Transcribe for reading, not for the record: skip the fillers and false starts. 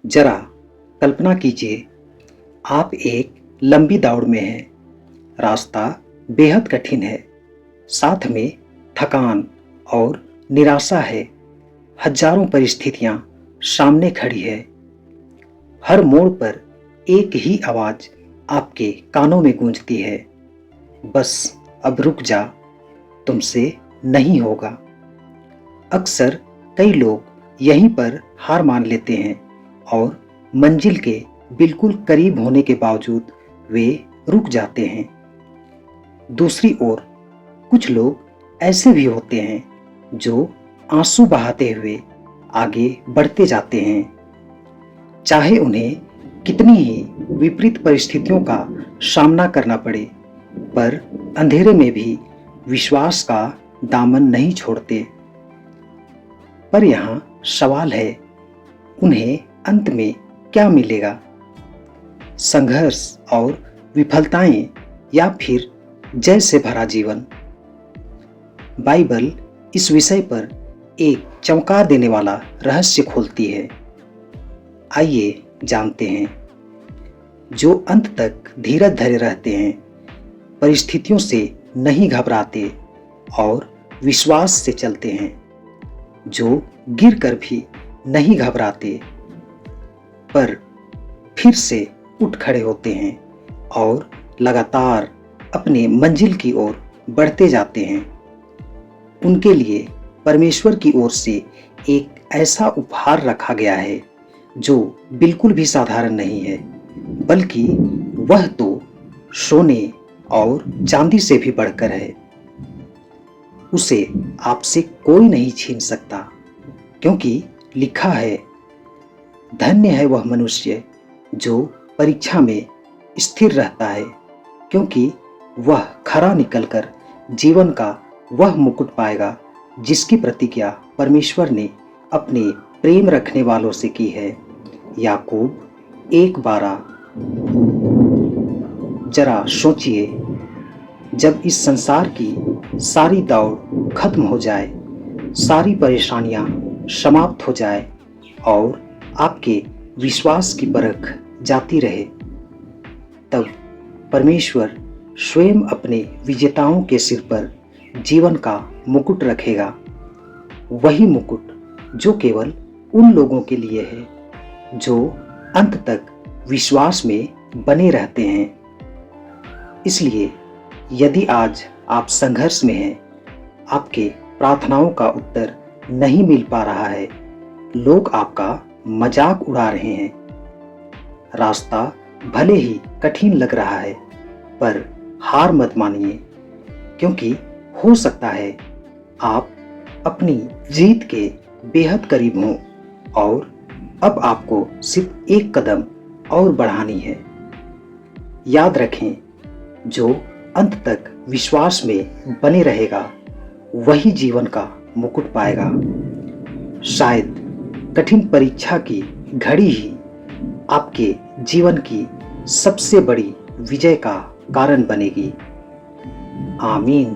जरा कल्पना कीजिए, आप एक लंबी दौड़ में हैं। रास्ता बेहद कठिन है, साथ में थकान और निराशा है। हजारों परिस्थितियां सामने खड़ी है। हर मोड़ पर एक ही आवाज आपके कानों में गूंजती है, बस अब रुक जा, तुमसे नहीं होगा। अक्सर कई लोग यहीं पर हार मान लेते हैं और मंजिल के बिल्कुल करीब होने के बावजूद वे रुक जाते हैं। दूसरी ओर कुछ लोग ऐसे भी होते हैं जो आंसू बहाते हुए आगे बढ़ते जाते हैं, चाहे उन्हें कितनी ही विपरीत परिस्थितियों का सामना करना पड़े, पर अंधेरे में भी विश्वास का दामन नहीं छोड़ते। पर यहाँ सवाल है, उन्हें अंत में क्या मिलेगा? संघर्ष और विफलताएं या फिर जय से भरा जीवन? बाइबल इस विषय पर एक चमका देने वाला रहस्य खोलती है। आइए जानते हैं। जो अंत तक धीरज धरे रहते हैं, परिस्थितियों से नहीं घबराते और विश्वास से चलते हैं, जो गिर कर भी नहीं घबराते पर फिर से उठ खड़े होते हैं और लगातार अपने मंजिल की ओर बढ़ते जाते हैं। उनके लिए परमेश्वर की ओर से एक ऐसा उपहार रखा गया है जो बिल्कुल भी साधारण नहीं है, बल्कि वह तो सोने और चांदी से भी बढ़कर है। उसे आपसे कोई नहीं छीन सकता, क्योंकि लिखा है, धन्य है वह मनुष्य जो परीक्षा में स्थिर रहता है, क्योंकि वह खरा निकलकर जीवन का वह मुकुट पाएगा जिसकी प्रतिज्ञा परमेश्वर ने अपने प्रेम रखने वालों से की है। याकूब 1:12। जरा सोचिए, जब इस संसार की सारी दौड़ खत्म हो जाए, सारी परेशानियां समाप्त हो जाए और आपके विश्वास की परख जाती रहे, तब परमेश्वर स्वयं अपने विजेताओं के सिर पर जीवन का मुकुट रखेगा। वही मुकुट जो केवल उन लोगों के लिए है जो अंत तक विश्वास में बने रहते हैं। इसलिए यदि आज आप संघर्ष में हैं, आपके प्रार्थनाओं का उत्तर नहीं मिल पा रहा है, लोग आपका मजाक उड़ा रहे हैं, रास्ता भले ही कठिन लग रहा है, पर हार मत मानिए, क्योंकि हो सकता है आप अपनी जीत के बेहद करीब हों और अब आपको सिर्फ एक कदम और बढ़ानी है। याद रखें, जो अंत तक विश्वास में बने रहेगा वही जीवन का मुकुट पाएगा। शायद कठिन परीक्षा की घड़ी ही आपके जीवन की सबसे बड़ी विजय का कारण बनेगी। आमीन।